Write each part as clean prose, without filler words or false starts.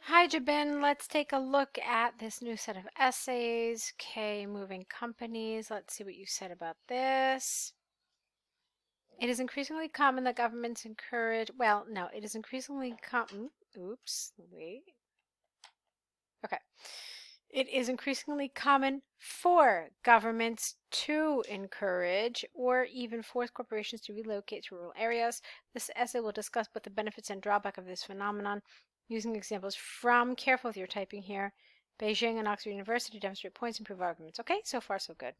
Hi, Jiabin. Let's take a look at this new set of essays. Okay, moving companies. Let's see what you said about this. It is increasingly common that governments encourage, well, no, it is increasingly common, oops, wait. Okay. It is increasingly common for governments to encourage or even force corporations to relocate to rural areas. This essay will discuss both the benefits and drawback of this phenomenon using examples from, careful with your typing here, Beijing and Oxford University to demonstrate points and prove arguments. Okay, so far so good.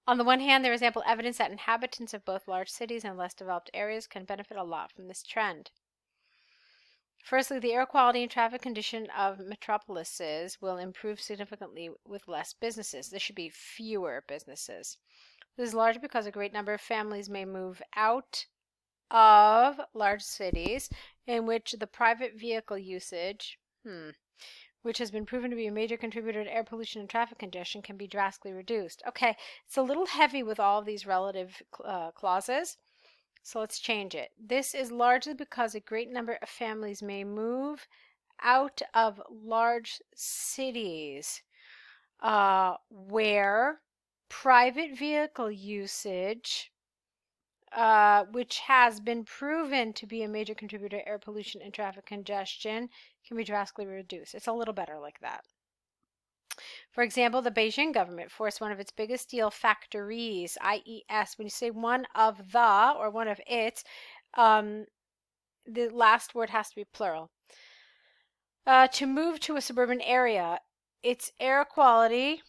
On the one hand, there is ample evidence that inhabitants of both large cities and less developed areas can benefit a lot from this trend. Firstly, the air quality and traffic condition of metropolises will improve significantly with less businesses. There should be fewer businesses. This is largely because a great number of families may move out of large cities in which the private vehicle usage, which has been proven to be a major contributor to air pollution and traffic congestion, can be drastically reduced. Okay, it's a little heavy with all of these relative clauses. So let's change it. This is largely because a great number of families may move out of large cities where private vehicle usage, which has been proven to be a major contributor to air pollution and traffic congestion, can be drastically reduced. It's a little better like that. For example, the Beijing government forced one of its biggest steel factories, IES, when you say one of the or one of its, the last word has to be plural, to move to a suburban area. Its air quality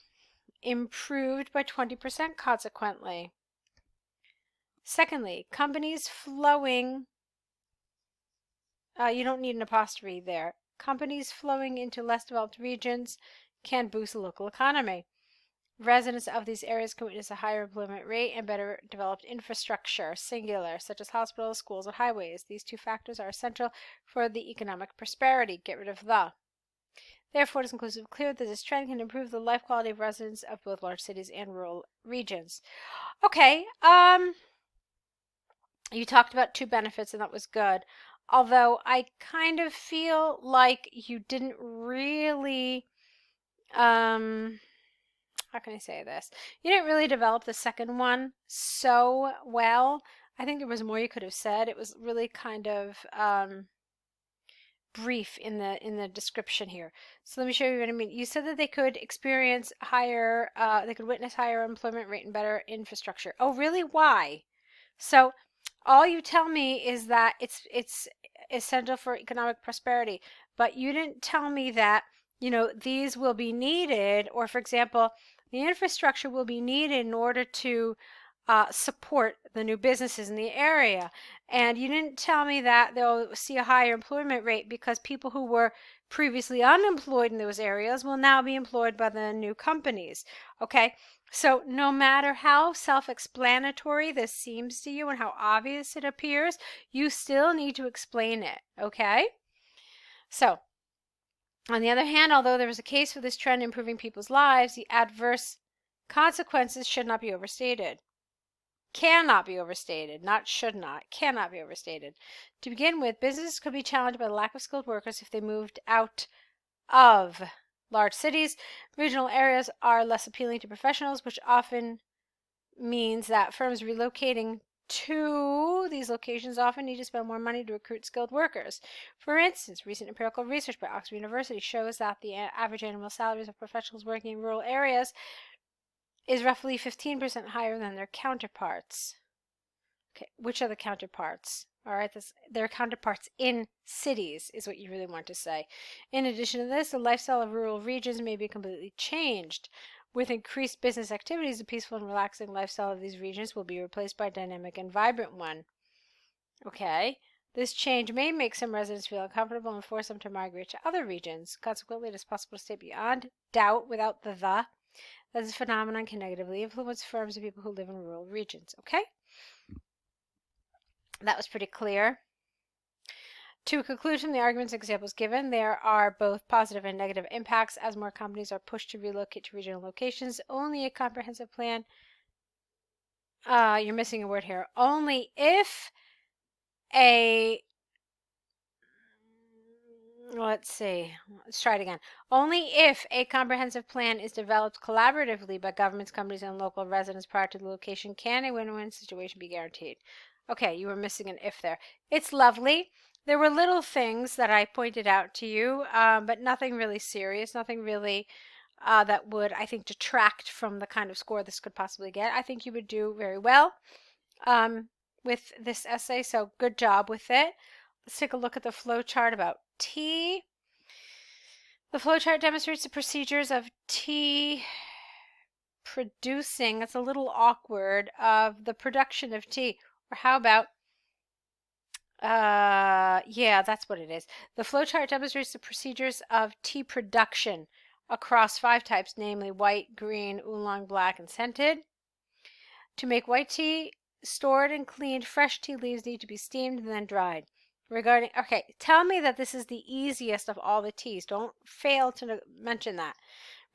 improved by 20% consequently. Secondly, companies flowing, you don't need an apostrophe there. Companies flowing into less developed regions can boost the local economy. Residents of these areas can witness a higher employment rate and better developed infrastructure, singular, such as hospitals, schools, and highways. These two factors are essential for the economic prosperity. Get rid of the. Therefore, it is conclusively clear that this trend can improve the life quality of residents of both large cities and rural regions. Okay, you talked about two benefits, and that was good. Although I kind of feel like you didn't really, how can I say this? You didn't really develop the second one so well. I think there was more you could have said. It was really kind of brief in the description here. So let me show you what I mean. You said that they could experience higher, they could witness higher employment rate and better infrastructure. Oh, really? Why? So all you tell me is that it's essential for economic prosperity, but you didn't tell me that, these will be needed, or for example, the infrastructure will be needed in order to support the new businesses in the area. And you didn't tell me that they'll see a higher employment rate because people who were previously unemployed in those areas will now be employed by the new companies. Okay, so no matter how self-explanatory this seems to you and how obvious it appears, you still need to explain it. Okay, so on the other hand, although there is a case for this trend improving people's lives, the adverse consequences should not be overstated. Cannot be overstated, not should not, cannot be overstated. To begin with, businesses could be challenged by the lack of skilled workers if they moved out of large cities. Regional areas are less appealing to professionals, which often means that firms relocating to these locations often need to spend more money to recruit skilled workers. For instance, recent empirical research by Oxford University shows that the average annual salaries of professionals working in rural areas is roughly 15% higher than their counterparts. Okay, which are the counterparts? All right, their counterparts in cities is what you really want to say. In addition to this, the lifestyle of rural regions may be completely changed. With increased business activities, the peaceful and relaxing lifestyle of these regions will be replaced by a dynamic and vibrant one. Okay, this change may make some residents feel uncomfortable and force them to migrate to other regions. Consequently, it is possible to state beyond doubt, without the that this phenomenon can negatively influence firms and people who live in rural regions. Okay, that was pretty clear. To conclude from the arguments and examples given, there are both positive and negative impacts as more companies are pushed to relocate to regional locations. Only a comprehensive plan, you're missing a word here, only if a let's see. Let's try it again. Only if a comprehensive plan is developed collaboratively by governments, companies, and local residents prior to the location can a win-win situation be guaranteed. Okay, you were missing an if there. It's lovely. There were little things that I pointed out to you, but nothing really serious, nothing really that would, I think, detract from the kind of score this could possibly get. I think you would do very well with this essay, so good job with it. Let's take a look at the flow chart about tea. The flow chart demonstrates the procedures of tea producing, it's a little awkward, of the production of tea. Or how about, yeah, that's what it is. The flow chart demonstrates the procedures of tea production across 5 types, namely white, green, oolong, black, and scented. To make white tea, stored and cleaned fresh tea leaves need to be steamed and then dried. Okay, tell me that this is the easiest of all the teas. Don't fail to mention that.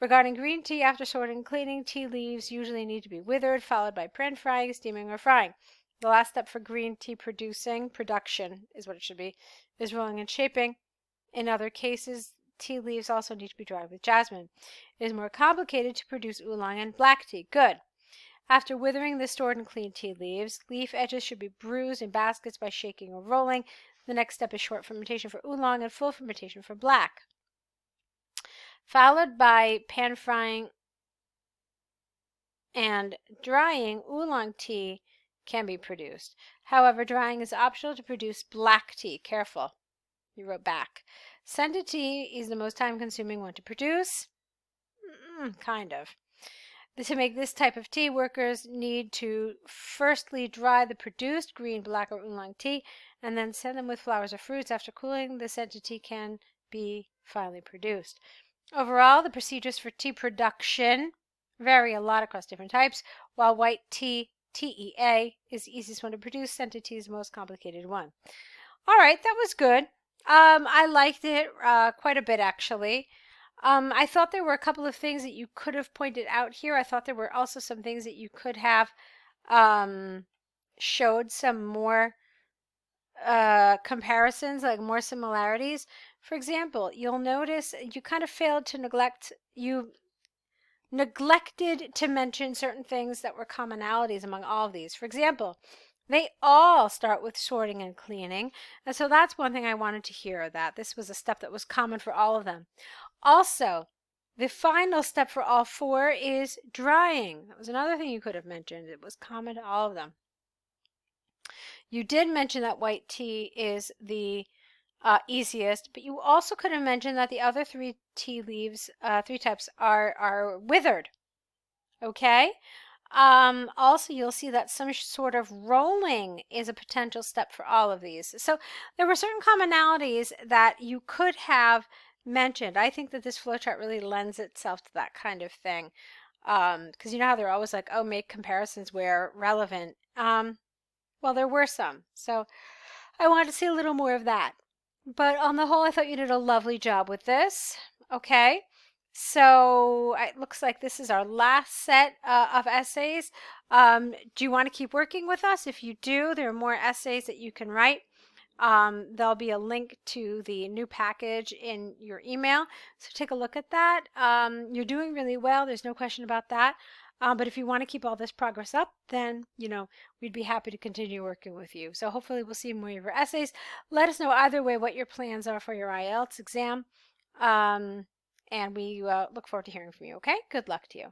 Regarding green tea, after sorting and cleaning, tea leaves usually need to be withered, followed by pan frying, steaming, or frying. The last step for green tea production is what it should be, is rolling and shaping. In other cases, tea leaves also need to be dried with jasmine. It is more complicated to produce oolong and black tea. Good. After withering the stored and cleaned tea leaves, leaf edges should be bruised in baskets by shaking or rolling. The next step is short fermentation for oolong and full fermentation for black. Followed by pan frying and drying, oolong tea can be produced. However, drying is optional to produce black tea. Careful. You wrote back. Scented tea is the most time-consuming one to produce. Kind of. To make this type of tea, workers need to firstly dry the produced green, black, or oolong tea and then send them with flowers or fruits. After cooling, the scented tea can be finally produced. Overall, the procedures for tea production vary a lot across different types. While white tea, TEA, is the easiest one to produce, scented tea is the most complicated one. All right, that was good. I liked it quite a bit, actually. I thought there were a couple of things that you could have pointed out here. I thought there were also some things that you could have showed some more comparisons, like more similarities. For example, you'll notice you kind of failed to you neglected to mention certain things that were commonalities among all of these. For example, they all start with sorting and cleaning. And so that's one thing I wanted to hear, that this was a step that was common for all of them. Also, the final step for all 4 is drying. That was another thing you could have mentioned. It was common to all of them. You did mention that white tea is the easiest, but you also could have mentioned that the other 3 tea leaves, 3 types, are withered. Okay? Also, you'll see that some sort of rolling is a potential step for all of these. So there were certain commonalities that you could have mentioned. I think that this flowchart really lends itself to that kind of thing. Because you know how they're always like, oh, make comparisons where relevant. Well, there were some. So I wanted to see a little more of that. But on the whole, I thought you did a lovely job with this. Okay. So it looks like this is our last set of essays. Do you want to keep working with us? If you do, there are more essays that you can write. There'll be a link to the new package in your email. So take a look at that. You're doing really well. There's no question about that. But if you want to keep all this progress up, then, we'd be happy to continue working with you. So hopefully we'll see more of your essays. Let us know either way what your plans are for your IELTS exam. And we look forward to hearing from you, okay? Good luck to you.